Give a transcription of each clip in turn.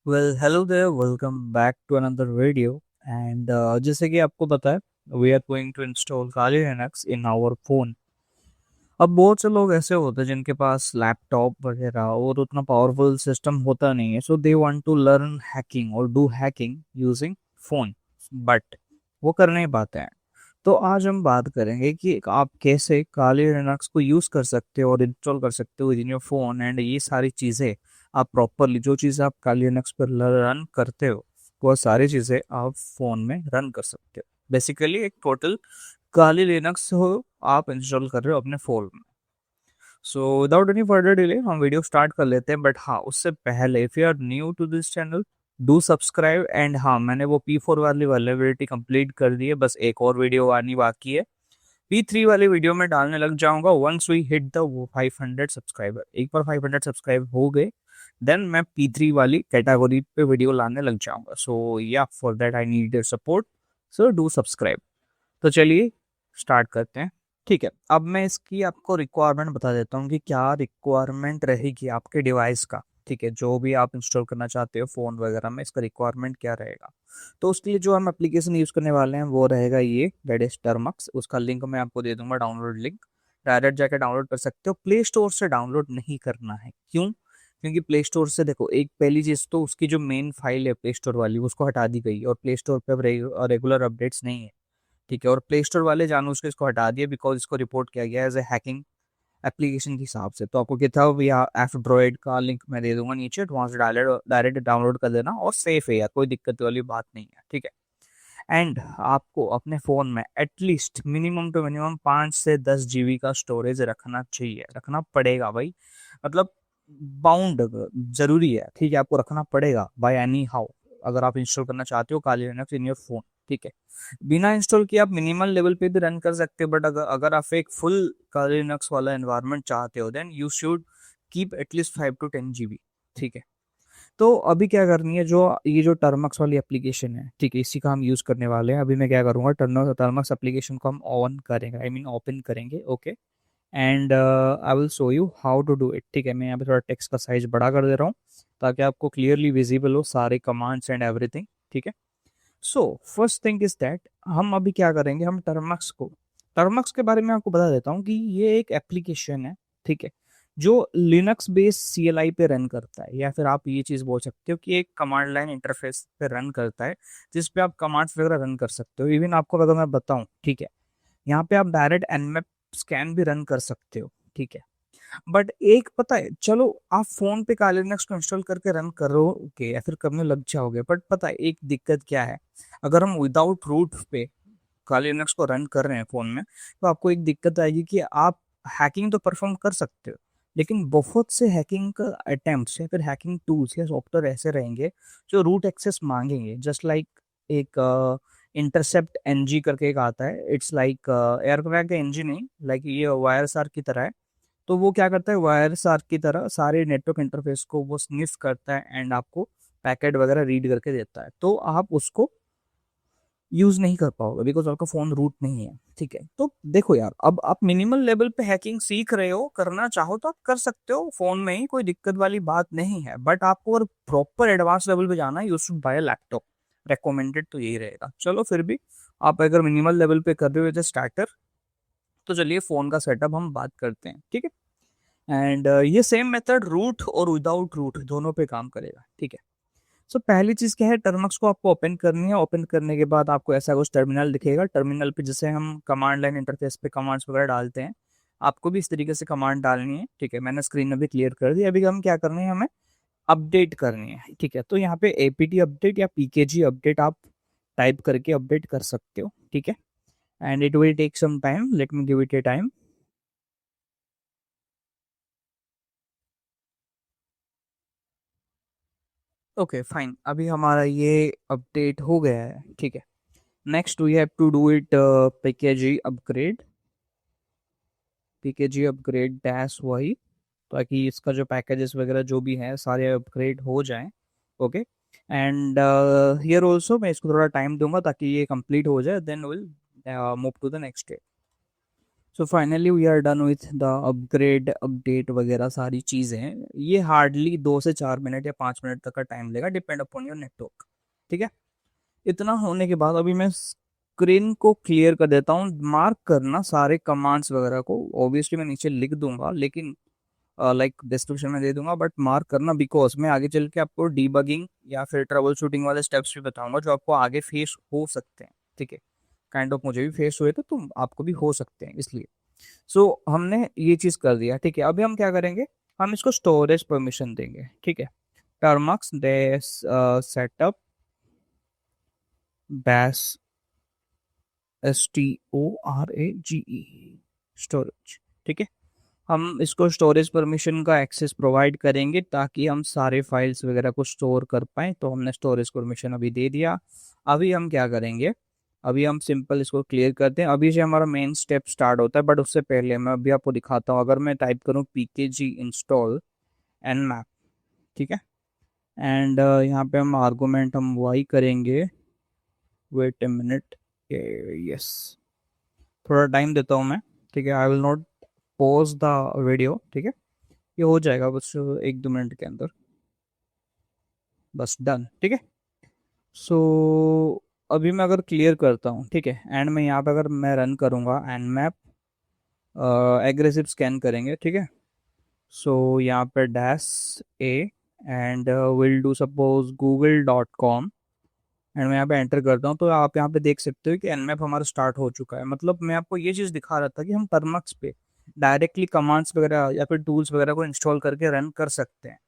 Well hello there welcome back to another video and जैसे कि आपको पता है we are going to install Kali Linux in our phone. अब बहुत से लोग ऐसे होते हैं जिनके पास लैपटॉप वगैरह और उतना पावरफुल सिस्टम होता नहीं है, so they want to learn hacking और do hacking using phone, but वो कर नहीं पाते हैं। तो आज हम बात करेंगे कि आप कैसे Kali Linux को यूज कर सकते हो और इंस्टॉल कर सकते हो इन योर फोन, एंड ये सारी चीजें आप प्रॉपरली जो चीज़ आप Kali Linux पर रन करते हो वो सारी चीज़ें आप फ़ोन में रन कर सकते हो। बेसिकली एक टोटल Kali Linux हो आप इंस्टॉल कर रहे हो अपने फ़ोन में। So without any further delay हम वीडियो स्टार्ट कर लेते हैं, बट हाँ उससे पहले if you are new to this channel do subscribe. And हाँ, मैंने वो P4 वाली वेलिडिटी कंप्लीट कर दी है, बस एक और वीडियो आनी बाकी है। P3 वाली वीडियो में डालने लग जाऊंगा once we hit the 500 subscriber. एक बार 500 सब्सक्राइब हो गए देन मैं P3 वाली कैटेगरी पे वीडियो लाने लग जाऊंगा। सो या for that I need your support, so do subscribe. तो चलिए स्टार्ट करते हैं। ठीक है, अब मैं इसकी आपको रिक्वायरमेंट बता देता हूँ कि क्या रिक्वायरमेंट रहेगी आपके डिवाइस का। ठीक है, जो भी आप इंस्टॉल करना चाहते हो फ़ोन वगैरह में इसका रिक्वायरमेंट क्या रहेगा। तो उसके लिए जो हम एप्लीकेशन यूज़ करने वाले हैं वो रहेगा ये, दैट इज टर्मक्स। उसका लिंक मैं आपको दे दूंगा, डाउनलोड लिंक। डायरेक्ट जाकर डाउनलोड कर सकते हो, प्ले स्टोर से डाउनलोड नहीं करना है। क्यों? क्योंकि प्ले स्टोर से देखो, एक पहली चीज़ तो उसकी जो मेन फाइल है प्ले स्टोर वाली उसको हटा दी गई और प्ले स्टोर पे अब रेगुलर अपडेट्स नहीं है। ठीक है, और प्ले स्टोर वाले जानबूझ के इसको हटा दिया बिकॉज इसको रिपोर्ट किया गया एज ए हैकिंग एप्लीकेशन के हिसाब से। तो आपको गिटहब या एफ ड्रॉइड का लिंक मैं दे दूंगा नीचे, वहां से डायरेक्ट डाउनलोड कर देना और सेफ है यार, कोई दिक्कत वाली बात नहीं है। ठीक है, एंड आपको अपने फ़ोन में एटलीस्ट मिनिमम टू मिनिमम 5 से 10 GB का स्टोरेज रखना चाहिए, रखना पड़ेगा भाई। मतलब बाउंड जरूरी है, ठीक है, आपको रखना पड़ेगा बाय एनी हाउ अगर आप इंस्टॉल करना चाहते हो Kali Linux in your phone. ठीक है, बिना इंस्टॉल किए आप मिनिमल लेवल पे भी रन कर सकते हो, बट अगर आप एक फुल Kali Linux वाला एनवायरनमेंट चाहते हो then you should keep at least 5 to 10 GB। ठीक है, तो अभी क्या करनी है, जो ये जो टर्मक्स वाली एप्लीकेशन है, ठीक है, इसी का हम यूज़ करने वाले हैं। अभी मैं क्या करूँगा, टर्मक्स एप्लीकेशन को हम ऑन करेंगे, आई मीन ओपन करेंगे। Okay, and I will show you how to do it. ठीक है, मैं यहाँ पे थोड़ा टेक्स्ट का साइज बड़ा कर दे रहा हूँ ताकि आपको क्लियरली विजिबल हो सारे कमांड्स एंड एवरीथिंग। ठीक है, so first thing is that हम अभी क्या करेंगे, हम टर्मक्स के बारे में आपको बता देता हूँ कि ये एक एप्लीकेशन है। ठीक है, जो लिनक्स बेस्ड CLI पे रन करता है, या फिर आप ये चीज़ बोल सकते हो कि एक कमांड लाइन इंटरफेस पे रन करता है जिस पे आप कमांड्स वगैरह रन कर सकते हो। इवन आपको अगर मैं बताऊं, ठीक है, यहाँ पे आप डायरेक्ट nmap स्कैन भी रन कर सकते हो। ठीक है, बट एक पता है, चलो आप फोन पे Kali Linux को इंस्टॉल करके रन करोगे या फिर करने लग जाओगे, बट पता है एक दिक्कत क्या है, अगर हम विदाउट रूट पे Kali Linux को रन कर रहे हैं फोन में तो आपको एक दिक्कत आएगी कि आप हैकिंग तो परफॉर्म कर सकते हो, लेकिन बहुत से हैकिंग का अटेम्प्ट्स या फिर हैकिंग टूल्स या सॉफ्टवेयर ऐसे रहेंगे जो रूट एक्सेस मांगेंगे। जस्ट लाइक एक इंटरसेप्ट NG करके एक आता है, इट्स लाइक एयरक्रैफ्ट का NG नहीं, लाइक ये वायरस आर की तरह है। तो वो क्या करता है, वायरस आर की तरह सारे नेटवर्क इंटरफेस को वो स्निफ करता है एंड आपको पैकेट वगैरह रीड करके देता है, तो आप उसको यूज नहीं कर पाओगे बिकॉज आपका फोन रूट नहीं है। ठीक है, तो देखो यार, अब आप मिनिमल लेवल पे हैकिंग सीख रहे हो, करना चाहो तो आप कर सकते हो फोन में ही, कोई दिक्कत वाली बात नहीं है। बट आपको अगर प्रॉपर एडवांस लेवल पे जाना है you should buy laptop. Recommended तो यही रहेगा। चलो फिर भी आप अगर मिनिमल लेवल पे कर रहे हो एज ए स्टार्टर, तो चलिए फोन का सेटअप हम बात करते हैं। ठीक है, एंड ये सेम मेथड रूट और विदाउट रूट दोनों पे काम करेगा। ठीक है, सो पहली चीज क्या है, टर्मक्स को आपको ओपन करनी है। ओपन करने के बाद आपको ऐसा कुछ टर्मिनल दिखेगा। टर्मिनल पे जैसे हम कमांड लाइन इंटरफेस पे कमांड्स वगैरह डालते हैं, आपको भी इस तरीके से कमांड डालनी है। ठीक है, मैंने स्क्रीन में भी क्लियर कर दी। अभी हम क्या करनी है, हमें अपडेट करनी है। ठीक है, तो यहाँ पे APT अपडेट या PKG अपडेट आप टाइप करके अपडेट कर सकते हो। ठीक है, and it will take some time, let me give it a time. Okay fine, अभी हमारा ये अपडेट हो गया है। ठीक है, next we have to do it PKG upgrade, PKG upgrade dash वही, ताकि इसका जो पैकेजेस वगैरह जो भी हैं सारे अपग्रेड हो जाएं। ओके, एंड हियर ऑल्सो मैं इसको थोड़ा टाइम दूंगा ताकि ये कंप्लीट हो जाए, then will move to the next step. So finally we are done with the upgrade update वगैरह सारी चीज़ें। ये हार्डली 2 से 4 मिनट या 5 मिनट तक का टाइम लेगा, डिपेंड अपॉन योर नेटवर्क। ठीक है, इतना होने के बाद अभी मैं स्क्रीन को क्लियर कर देता हूँ। मार्क करना सारे कमांड्स वगैरह को, ऑब्वियसली मैं नीचे लिख दूंगा, लेकिन लाइक डिस्क्रिप्शन में दे दूंगा, बट मार्क करना बिकॉज मैं आगे चल के आपको डीबगिंग या फिर ट्रबल शूटिंग वाले स्टेप्स भी बताऊंगा जो आपको आगे फेस हो सकते हैं। ठीक है, काइंड ऑफ मुझे भी फेस हुए थे तो आपको भी हो सकते हैं, इसलिए सो हमने ये चीज कर दिया। ठीक है, अभी हम क्या करेंगे, हम इसको स्टोरेज परमिशन देंगे। ठीक है, टर्मक्स दे सेटअप बैश STORAGE स्टोरेज। ठीक है, हम इसको स्टोरेज परमिशन का एक्सेस प्रोवाइड करेंगे ताकि हम सारे फाइल्स वगैरह को स्टोर कर पाएं। तो हमने स्टोरेज परमिशन अभी दे दिया। अभी हम क्या करेंगे, अभी हम सिंपल इसको क्लियर करते हैं। अभी से हमारा मेन स्टेप स्टार्ट होता है, बट उससे पहले मैं अभी आपको दिखाता हूँ। अगर मैं टाइप करूँ pkg इंस्टॉल nmap, ठीक है, एंड यहाँ पे हम आर्गुमेंट हम वाई करेंगे। वेट ए मिनट, यस, थोड़ा टाइम देता हूँ मैं। ठीक है, I will not pause the video. ठीक है, ये हो जाएगा बस 1-2 मिनट के अंदर, बस डन। ठीक है, सो अभी मैं अगर क्लियर करता हूँ, ठीक है, एंड मैं यहाँ पे अगर मैं रन करूँगा एंड मैप एग्रेसिव स्कैन करेंगे। ठीक है, सो यहाँ पे dash A and will do suppose google.com, and मैं यहाँ पे एंटर करता हूँ तो आप यहाँ पे देख सकते हो कि एनमैप हमारा स्टार्ट हो चुका है। मतलब मैं आपको ये चीज़ दिखा रहा था कि हम टर्मक्स पे डायरेक्टली कमांड्स वगैरह या फिर टूल्स वगैरह को इंस्टॉल करके रन कर सकते हैं।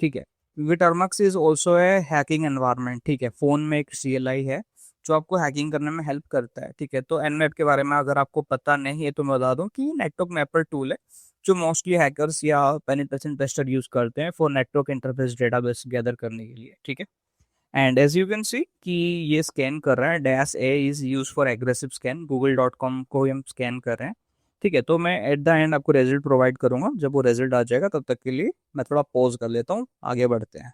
ठीक है, क्योंकि टर्मक्स इज ऑल्सो है हैकिंग एनवायरनमेंट। ठीक है, फोन में एक CLI है जो आपको हैकिंग करने में हेल्प करता है। ठीक है, तो एनमैप के बारे में अगर आपको पता नहीं है तो मैं बता दूं कि ये नेटवर्क मैपर टूल है जो मोस्टली हैकर्स या पेनिट्रेशन टेस्टर यूज करते हैं for network interface database gather करने के लिए। ठीक है, and as you can see कि ये स्कैन कर रहा है। Dash A is use for aggressive scan, google.com को हम स्कैन कर रहे हैं। ठीक है, तो मैं एट द एंड आपको रिजल्ट प्रोवाइड करूंगा। जब वो रिजल्ट आ जाएगा तब तक के लिए मैं थोड़ा पॉज कर लेता हूँ, आगे बढ़ते हैं।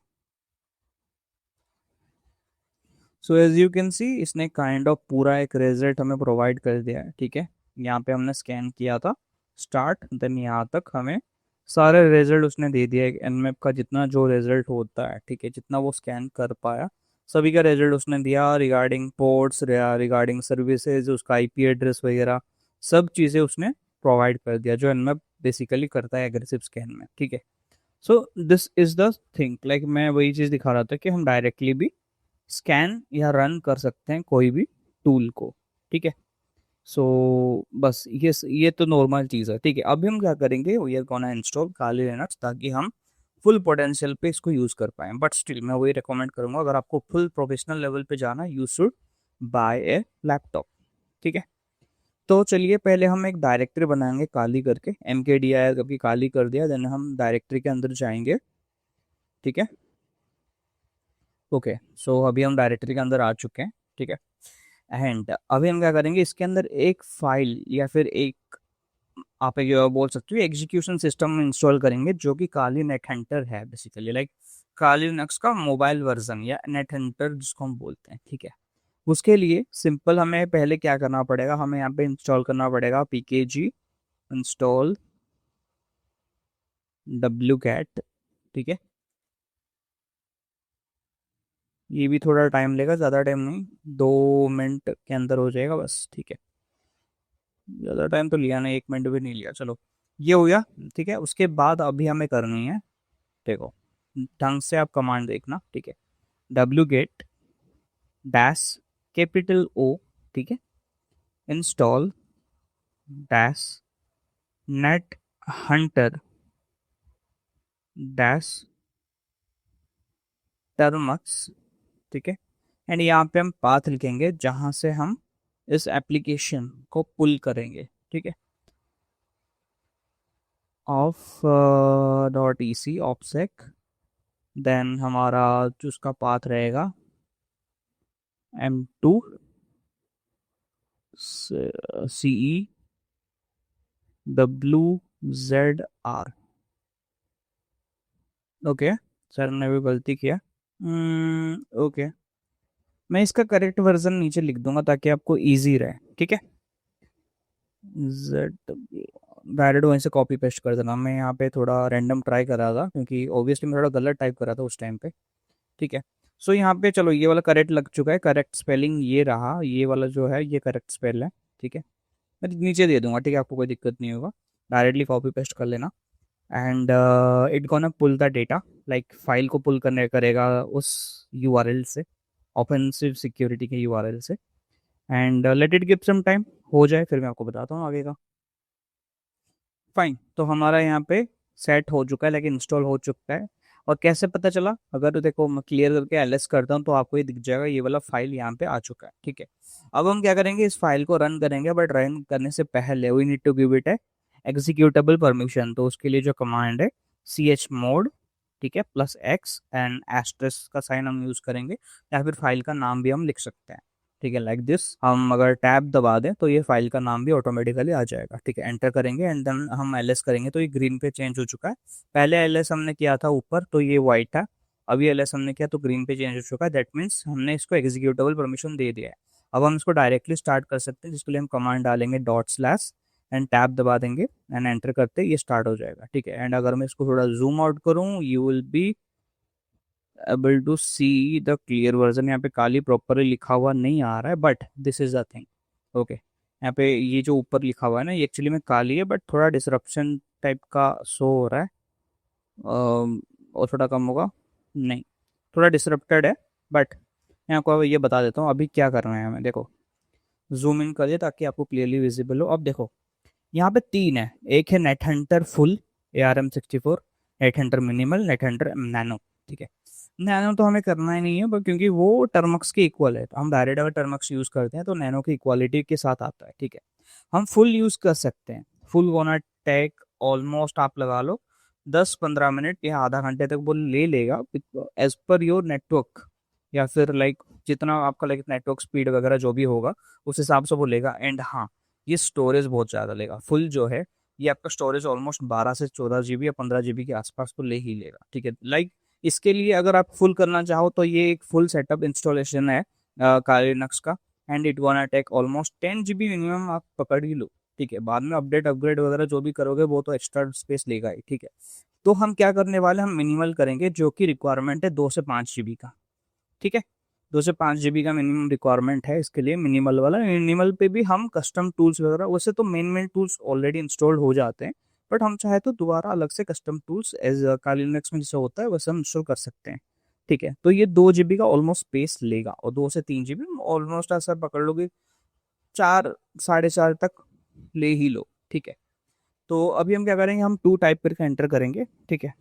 So as you can see इसने काइंड ऑफ पूरा एक रिजल्ट हमें प्रोवाइड कर दिया है। ठीक है, यहाँ पे हमने स्कैन किया था स्टार्ट, देन यहाँ तक हमें सारे रिजल्ट उसने दे दिया है। एनमैप का जितना जो रिजल्ट होता है, ठीक है, जितना वो स्कैन कर पाया सभी का रिजल्ट उसने दिया। रिगार्डिंग पोर्ट्स, रिगार्डिंग सर्विसेज, उसका IP एड्रेस वगैरह सब चीज़ें उसने प्रोवाइड कर दिया जो एनमैप बेसिकली करता है एग्रेसिव स्कैन में। ठीक है, so this is the thing, like मैं वही चीज़ दिखा रहा था कि हम डायरेक्टली भी स्कैन या रन कर सकते हैं कोई भी टूल को। ठीक है, सो बस ये तो नॉर्मल चीज़ है। ठीक है, अभी हम क्या करेंगे, we are gonna install Kali linux ताकि हम फुल पोटेंशियल पे इसको यूज़ कर पाएँ। बट स्टिल मैं वही रिकमेंड करूंगा, अगर आपको फुल प्रोफेशनल लेवल पे जाना you should buy A laptop. ठीक है, तो चलिए पहले हम एक डायरेक्टरी बनाएंगे काली करके, MKDIR कभी काली कर दिया, देन हम डायरेक्टरी के अंदर जाएंगे। ठीक है, ओके, सो अभी हम डायरेक्टरी के अंदर आ चुके हैं। ठीक है, एंड अभी हम क्या करेंगे, इसके अंदर एक फाइल या फिर एक आप एक बोल सकते हो एग्जीक्यूशन सिस्टम इंस्टॉल करेंगे जो कि काली नेट हंटर है बेसिकली, लाइक काली लिनक्स का मोबाइल वर्जन या नेट हंटर जिसको हम बोलते हैं। ठीक है, उसके लिए सिंपल हमें पहले क्या करना पड़ेगा, हमें यहाँ पे इंस्टॉल करना पड़ेगा pkg इंस्टॉल wget। ठीक है, ये भी थोड़ा टाइम लेगा, ज़्यादा टाइम नहीं, 2 मिनट के अंदर हो जाएगा बस। ठीक है, ज़्यादा टाइम तो लिया नहीं, 1 मिनट भी नहीं लिया। चलो ये हो गया। ठीक है, उसके बाद अभी हमें करनी है, देखो ढंग से आप कमांड देखना। ठीक है, wget डैश कैपिटल O, ठीक है, install dash net Hunter dash Termux. ठीक है, एंड यहाँ पे हम पाथ लिखेंगे जहाँ से हम इस एप्लीकेशन को पुल करेंगे। ठीक है, ऑफ .ec ऑफसेक, देन हमारा जो उसका पाथ रहेगा M2 CE WZR। Okay, sir ने भी गलती किया। ओके, मैं इसका करेक्ट वर्जन नीचे लिख दूंगा ताकि आपको इजी रहे। ठीक है, जेड डायरेक्ट वहीं से कॉपी पेस्ट कर देना। मैं यहाँ पे थोड़ा रैंडम ट्राई कर रहा था क्योंकि ऑब्वियसली मैं थोड़ा गलत टाइप कर रहा था उस टाइम पे। ठीक है। सो यहाँ पे चलो ये वाला करेक्ट लग चुका है, करेक्ट स्पेलिंग ये रहा, ये वाला जो है ये करेक्ट स्पेल है। ठीक है। मैं नीचे दे दूंगा, ठीक है, आपको कोई दिक्कत नहीं होगा, डायरेक्टली कॉपी पेस्ट कर लेना। And it gonna pull the data, like file को पुल करने करेगा उस यूआरएल से, ऑफेंसिव सिक्योरिटी के यूआरएल से। And let it give some time, हो जाए फिर मैं आपको बताता हूँ आगे का। फाइन, तो हमारा यहाँ पे सेट हो चुका है, लेकिन इंस्टॉल हो चुका है। और कैसे पता चला, अगर देखो मैं क्लियर करके एलएस करता हूँ तो आपको ये दिख जाएगा, ये वाला फाइल यहाँ पे आ चुका है। ठीक है। अब हम क्या करेंगे, इस फाइल को रन करेंगे, बट रन करने से पहले we need to give it है एग्जीक्यूटेबल परमिशन। तो उसके लिए जो कमांड है chmod, ठीक है, +x एंड एस्ट्रेस का साइन हम यूज करेंगे, या फिर फाइल का नाम भी हम लिख सकते हैं। ठीक है, लाइक दिस। हम अगर टैब दबा दें तो ये फाइल का नाम भी ऑटोमेटिकली आ जाएगा। ठीक है, एंटर करेंगे एंड देन हम एलएस करेंगे तो ये ग्रीन पे चेंज हो चुका है। पहले एलएस हमने किया था ऊपर तो ये वाइट था, अभी एलएस हमने किया तो ग्रीन पे चेंज हो चुका है। दैट मीन्स हमने इसको एग्जीक्यूटेबल परमिशन दे दिया है। अब हम इसको डायरेक्टली स्टार्ट कर सकते हैं, जिसके लिए हम कमांड डालेंगे / एंड टैब दबा देंगे एंड एंटर करते ये स्टार्ट हो जाएगा। ठीक है। एंड अगर मैं इसको थोड़ा जूम आउट करूँ, you will be able to see the clear version. यहाँ पे काली प्रॉपरली लिखा हुआ नहीं आ रहा है, but this is the thing. Okay, यहाँ पे ये जो ऊपर लिखा हुआ है ना, ये एक्चुअली में काली है, बट थोड़ा डिसरप्शन टाइप का शो हो रहा है। और थोड़ा कम होगा, नहीं, थोड़ा डिसरप्टेड है। बट मैं आपको ये बता देता हूँ अभी क्या करना है हमें। देखो, जूम इन करिए ताकि आपको क्लियरली विजिबल हो। अब देखो, यहाँ पे 3 है, एक है net Hunter full ARM64, net Hunter minimal, net Hunter nano. ठीक है, नैनो तो हमें करना ही नहीं है, पर क्योंकि वो टर्मक्स के इक्वल है, तो हम डायरेक्ट अगर टर्मक्स यूज करते हैं तो नैनो की इक्वालिटी के साथ आता है। ठीक है, हम फुल यूज कर सकते हैं। फुल गोना टेक ऑलमोस्ट आप लगा लो 10-15 मिनट या आधा घंटे तक वो ले लेगा, एज पर योर नेटवर्क, या फिर लाइक जितना आपका लाइक नेटवर्क स्पीड वगैरह जो भी होगा उस हिसाब से वो लेगा। एंड हाँ, ये स्टोरेज बहुत ज़्यादा लेगा। फुल जो है ये आपका स्टोरेज ऑलमोस्ट 12 से 14 GB या 15 GB के आसपास तो ले ही लेगा। ठीक है, लाइक इसके लिए अगर आप फुल करना चाहो तो ये एक फुल सेटअप इंस्टॉलेशन है काली लिनक्स का। And it gonna take almost 10 GB minimum, आप पकड़ ही लो। ठीक है, बाद में अपडेट अपग्रेड वगैरह जो भी करोगे वो तो एक्स्ट्रा स्पेस लेगा ही। ठीक है, तो हम क्या करने वाले, हम मिनिमल करेंगे, जो कि रिक्वायरमेंट है 2 से 5 GB का। ठीक है, 2 से 5 GB का मिनिमम रिक्वायरमेंट है इसके लिए, मिनिमल वाला। मिनिमल पे भी हम कस्टम टूल्स वगैरह, वैसे तो main main tools already installed हो जाते हैं, बट हम चाहे तो दोबारा अलग से कस्टम टूल्स एज काली लिनक्स में जैसे होता है वैसे हम इंस्टॉल कर सकते हैं। ठीक है, तो ये 2 GB का ऑलमोस्ट स्पेस लेगा, और 2 से 3 GB ऑलमोस्ट ऐसा पकड़ लो कि 4-4.5 तक ले ही लो। ठीक है, तो अभी हम क्या करेंगे, हम 2 टाइप करके एंटर करेंगे। ठीक है,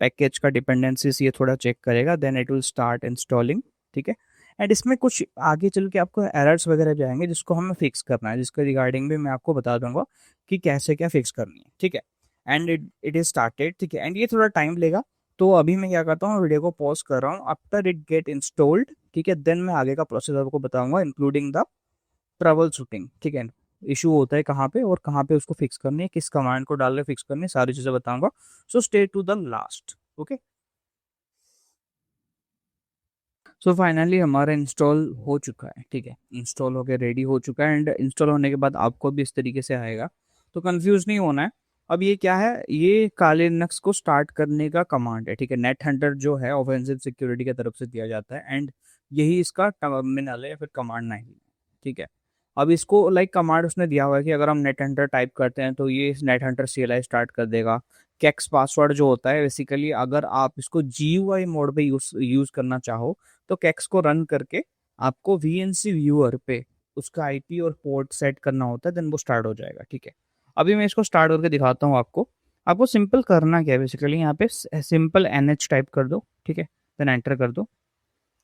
पैकेज का डिपेंडेंसीज ये थोड़ा चेक करेगा, then it will start installing. ठीक है, एंड इसमें कुछ आगे चल के आपको एरर्स वगैरह जाएंगे जिसको हमें फिक्स करना है, जिसके रिगार्डिंग भी मैं आपको बता दूंगा कि कैसे क्या फिक्स करनी है। ठीक है, एंड इट इज स्टार्टेड। ठीक है, एंड ये थोड़ा टाइम लेगा, तो अभी मैं क्या करता हूँ, वीडियो को पॉज कर रहा हूँ, आफ्टर इट गेट इंस्टॉल्ड। ठीक है, देन मैं आगे का प्रोसेस आपको बताऊंगा, इंक्लूडिंग द ट्रबल शूटिंग। ठीक है, इशू होता है कहाँ पे और कहाँ पे उसको फिक्स करनी है, किस कमांड को डाल के फिक्स करनी है, सारी चीजें बताऊंगा। So stay to the last. Okay, so finally हमारा इंस्टॉल हो चुका है। ठीक है, इंस्टॉल होकर रेडी हो चुका है, एंड इंस्टॉल होने के बाद आपको भी इस तरीके से आएगा, तो कंफ्यूज नहीं होना है। अब ये क्या है, ये काले लिनक्स को स्टार्ट करने का कमांड है। ठीक है, नेट हंटर जो है ऑफेंसिव सिक्योरिटी की तरफ से दिया जाता है, एंड यही इसका टर्मिनल है या फिर कमांड 9। ठीक है, अब इसको लाइक कमांड उसने दिया हुआ है कि अगर हम नेट हंटर टाइप करते हैं तो ये नेट हंटर CLI स्टार्ट कर देगा। कैक्स पासवर्ड जो होता है, बेसिकली अगर आप इसको GUI मोड पे यूज करना चाहो तो कैक्स को रन करके आपको VNC व्यूअर पे उसका IP और पोर्ट सेट करना होता है, देन वो स्टार्ट हो जाएगा। ठीक है, अभी मैं इसको स्टार्ट करके दिखाता हूँ आपको। आपको सिंपल करना क्या है, बेसिकली यहाँ पे सिंपल NH टाइप कर दो। ठीक है, देन एंटर कर दो,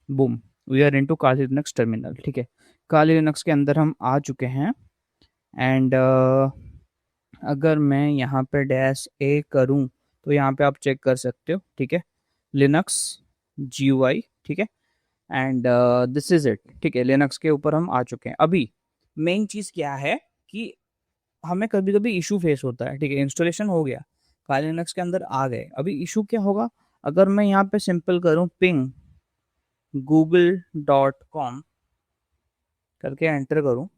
boom, we are into Kali linux terminal. ठीक है, काली लिनक्स के अंदर हम आ चुके हैं। एंड अगर मैं यहाँ पे -A करूँ तो यहाँ पे आप चेक कर सकते हो। ठीक है, लिनक्स GUI। ठीक है, एंड दिस इज इट। ठीक है, लिनक्स के ऊपर हम आ चुके हैं। अभी मेन चीज़ क्या है कि हमें कभी कभी इशू फेस होता है। ठीक है, इंस्टॉलेशन हो गया, काली लिनक्स के अंदर आ गए, अभी इशू क्या होगा, अगर मैं यहाँ पे सिंपल करूँ पिंग google.com करके एंटर करूँ,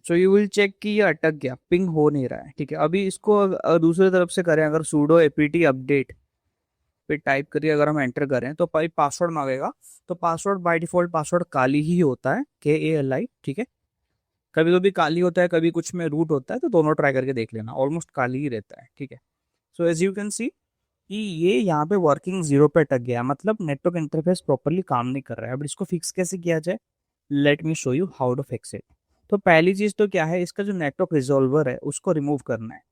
सो यू विल चेक कि ये अटक गया, पिंग हो नहीं रहा है, ठीक है। अभी इसको दूसरी तरफ से करें, अगर sudo apt अपडेट पे टाइप करिए, अगर हम एंटर करें तो भाई पासवर्ड मांगेगा। तो पासवर्ड बाय डिफॉल्ट पासवर्ड काली ही होता है, KALI, ठीक है। कभी कभी काली होता है, कभी कुछ में रूट होता है, तो दोनों ट्राई करके देख लेना, ऑलमोस्ट काली ही रहता है, ठीक है। So as you can see कि ये यहाँ पे वर्किंग जीरो पे अटक गया, मतलब नेटवर्क इंटरफेस प्रॉपरली काम नहीं कर रहा है। अब इसको फिक्स कैसे किया जाए, let me show you how to fix it. तो पहली चीज तो क्या है, इसका जो नेटवर्क रिजॉल्वर है उसको रिमूव करना है।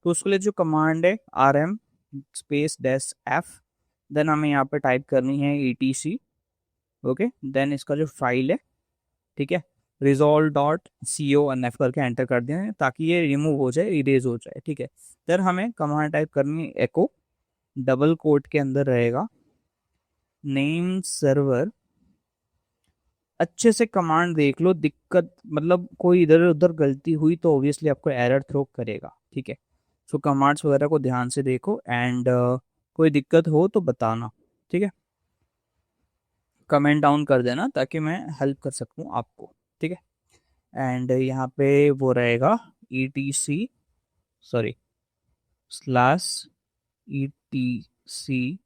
तो उसके लिए जो कमांड है RM space dash F, then हमें यहाँ पे टाइप करनी है ETC, ओके। देन इसका जो फाइल है, ठीक है, resolve.conf करके एंटर कर दें ताकि ये रिमूव हो जाए, इरेज हो जाए, ठीक है। फिर हमें कमांड टाइप करनी है एको, डबल कोट के अंदर रहेगा नेम सर्वर। अच्छे से कमांड देख लो, दिक्कत मतलब कोई इधर उधर गलती हुई तो ऑब्वियसली आपको एरर थ्रो करेगा, ठीक है। सो कमांड्स वगैरह को ध्यान से देखो एंड कोई दिक्कत हो तो बताना, ठीक है। कमेंट डाउन कर देना ताकि मैं हेल्प कर सकूं आपको, ठीक है। एंड यहाँ पे वो रहेगा ETC, sorry, slash ETC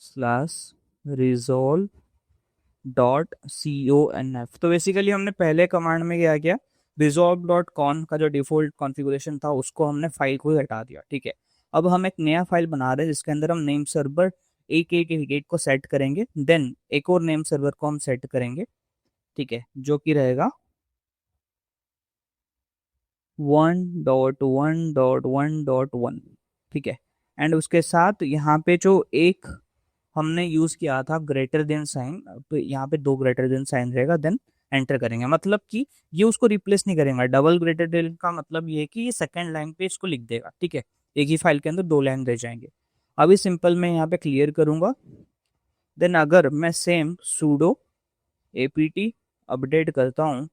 slash resolve.conf। तो बेसिकली हमने पहले कमांड में क्या किया, resolve.con का जो डिफॉल्ट कॉन्फ़िगरेशन था उसको हमने फाइल को ही हटा दिया, ठीक है। अब हम एक नया फाइल बना रहे हैं जिसके अंदर हम नेम सर्वर एक एक एक एक को सेट करेंगे, देन एक और नेम सर्वर को हम सेट करेंगे, ठीक है, जो कि रहेगा 1.1.1.1, ठीक है। एंड उसके साथ यहाँ पे जो एक हमने यूज किया था ग्रेटर देन साइन, तो यहाँ पे दो ग्रेटर देन साइन रहेगा, देन एंटर करेंगे। मतलब कि ये उसको रिप्लेस नहीं करेगा। डबल ग्रेटर देन का मतलब ये है कि ये सेकंड लाइन पे इसको लिख देगा, ठीक है। एक ही फाइल के अंदर दो लाइन रह जाएंगे। अभी सिंपल मैं यहाँ पे क्लियर करूंगा, देन अगर मैं सेम sudo apt अपडेट करता हूँ,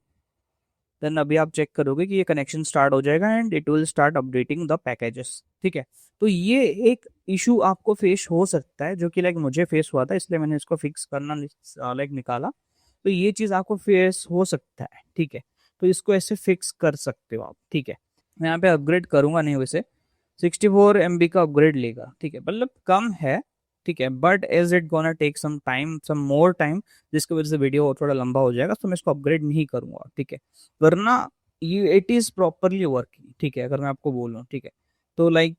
देन अभी आप चेक करोगे कि ये कनेक्शन स्टार्ट हो जाएगा and it will start updating the packages, ठीक है। तो ये एक इशू आपको फेस हो सकता है जो कि लाइक मुझे फेस हुआ था, इसलिए मैंने इसको फिक्स करना लाइक निकाला। तो ये चीज़ आपको फेस हो सकता है, ठीक है। तो इसको ऐसे फिक्स कर सकते हो आप, ठीक है। मैं यहाँ पे अपग्रेड करूंगा नहीं, वैसे 64 MB का अपग्रेड लेगा, ठीक है, मतलब कम है, ठीक है। But as it gonna take some time, some more time, जिसकी वजह से वीडियो थोड़ा लंबा हो जाएगा, तो मैं इसको अपग्रेड नहीं करूंगा, ठीक है। वरना ये इट इज प्रॉपरली वर्किंग, ठीक है, अगर मैं आपको बोलूँ, ठीक है। तो लाइक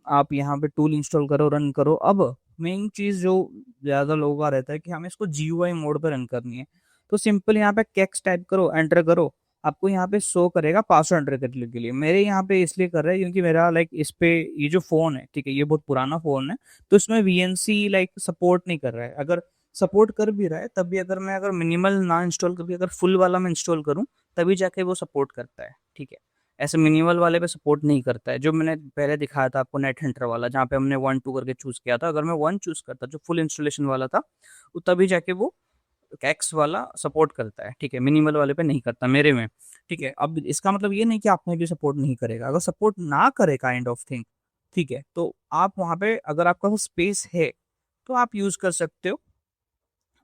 आप यहाँ पे टूल इंस्टॉल करो, रन करो। अब मेन चीज जो ज्यादा लोगों का रहता है कि हमें इसको GUI मोड पर रन करनी है, तो सिंपल यहाँ पे कैक्स टाइप करो, एंटर करो, आपको यहाँ पे शो करेगा पासवर्ड एंटर करने के लिए। मेरे यहाँ पे इसलिए कर रहा है क्योंकि मेरा लाइक इस पे ये जो फोन है, ठीक है, ये बहुत पुराना फोन है, तो इसमें VNC लाइक सपोर्ट नहीं कर रहा है। अगर सपोर्ट कर भी रहा है तब भी अगर मैं मिनिमल ना इंस्टॉल करके अगर फुल वाला मैं इंस्टॉल करूँ तभी जाके वो सपोर्ट करता है, ठीक है। ऐसे मिनिमल वाले पे सपोर्ट नहीं करता है। जो मैंने पहले दिखाया था आपको नेट हंटर वाला, जहाँ पे हमने 1 2 करके चूज किया था, अगर मैं 1 चूज करता जो फुल इंस्टॉलेशन वाला था, तो तभी जाके वो कैक्स वाला सपोर्ट करता है, ठीक है, मिनिमल वाले पे नहीं करता मेरे में, ठीक है। अब इसका मतलब ये नहीं कि आप में भी सपोर्ट नहीं करेगा। अगर सपोर्ट ना करे काइंड ऑफ थिंग, ठीक है, तो आप वहां पे अगर आपका वो स्पेस है तो आप यूज कर सकते हो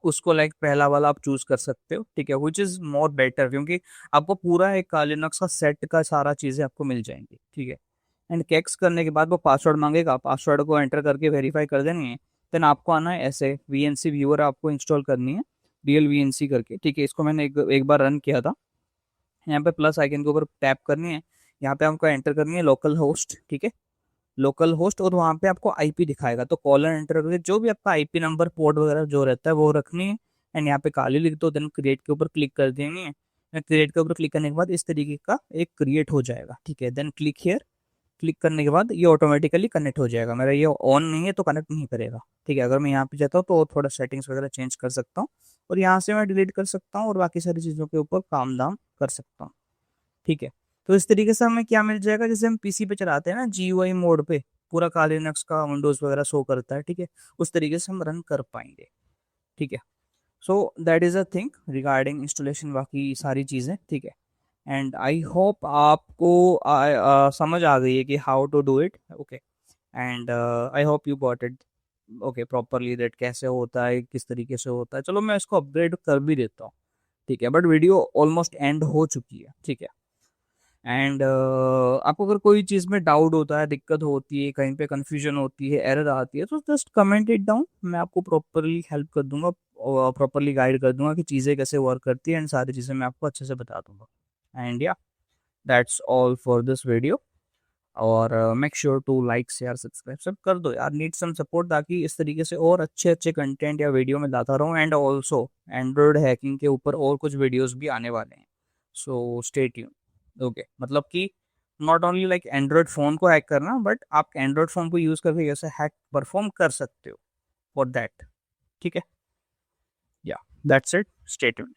उसको, लाइक पहला वाला आप चूज कर सकते हो, ठीक है, विच इज मोर बेटर, क्योंकि आपको पूरा एक लिनक्स का सेट का सारा चीजें आपको मिल जाएंगी, ठीक है। एंड कैक्स करने के बाद वो पासवर्ड मांगेगा, पासवर्ड को एंटर करके वेरीफाई कर देनी है। देन आपको आना है ऐसे VNC व्यूअर आपको इंस्टॉल करनी है, DLVNC करके, ठीक है। इसको मैंने एक बार रन किया था। यहाँ पे प्लस आइकन के ऊपर टैप करनी है, यहाँ पे आपको एंटर करनी है लोकल होस्ट, ठीक है, लोकल होस्ट। और वहाँ पे आपको IP दिखाएगा, तो कॉलर एंटर करके जो भी आपका IP नंबर पोर्ट वगैरह जो रहता है वो रखनी है। एंड यहाँ पे काली लिख दो, देन क्रिएट के ऊपर क्लिक कर देनी है। क्रिएट के ऊपर क्लिक करने के बाद इस तरीके का एक क्रिएट हो जाएगा, ठीक है। देन क्लिक हियर, क्लिक करने के बाद ये ऑटोमेटिकली कनेक्ट हो जाएगा। मेरा ये ऑन नहीं है तो कनेक्ट नहीं करेगा, ठीक है। अगर मैं यहाँ पे जाता हूँ तो थोड़ा सेटिंग्स वगैरह चेंज कर सकता हूँ, और यहाँ से मैं डिलीट कर सकता हूँ और बाकी सारी चीज़ों के ऊपर काम दाम कर सकता हूँ, ठीक है। तो इस तरीके से हमें क्या मिल जाएगा, जैसे हम PC पे चलाते हैं ना GUI मोड पे, पूरा काली लिनक्स का विंडोज वगैरह शो करता है, ठीक है, उस तरीके से हम रन कर पाएंगे, ठीक है। So that is a thing regarding installation, बाकी सारी चीज़ें, ठीक है। एंड आई होप आपको समझ आ गई है कि how to do it, okay. And I hope you got it okay properly, that कैसे होता है, किस तरीके से होता है। चलो मैं इसको अपग्रेड कर भी देता हूँ, ठीक है, बट वीडियो ऑलमोस्ट एंड हो चुकी है, ठीक है। एंड आपको अगर कोई चीज़ में डाउट होता है, दिक्कत होती है, कहीं पे कंफ्यूजन होती है, एरर आती है, तो जस्ट कमेंट इट डाउन, मैं आपको प्रॉपरली हेल्प कर दूंगा और प्रॉपरली गाइड कर दूंगा कि चीज़ें कैसे वर्क करती है, एंड सारी चीज़ें मैं आपको अच्छे से बता दूंगा। एंड या that's all for this video. और make sure to like share subscribe सब कर दो यार, नीड सम सपोर्ट, ताकि इस तरीके से और अच्छे अच्छे कंटेंट या वीडियो में लाता रहूँ। एंड ऑल्सो एंड्रॉयड हैकिंग के ऊपर और कुछ वीडियोस भी आने वाले हैं, सो स्टे ट्यून। ओके, मतलब कि not only like Android phone को हैक करना, बट आप एंड्रॉयड फ़ोन को यूज़ करके कैसे हैक परफॉर्म कर सकते हो, फॉर दैट। ठीक है, या दैट्स इट, स्टे ट्यून।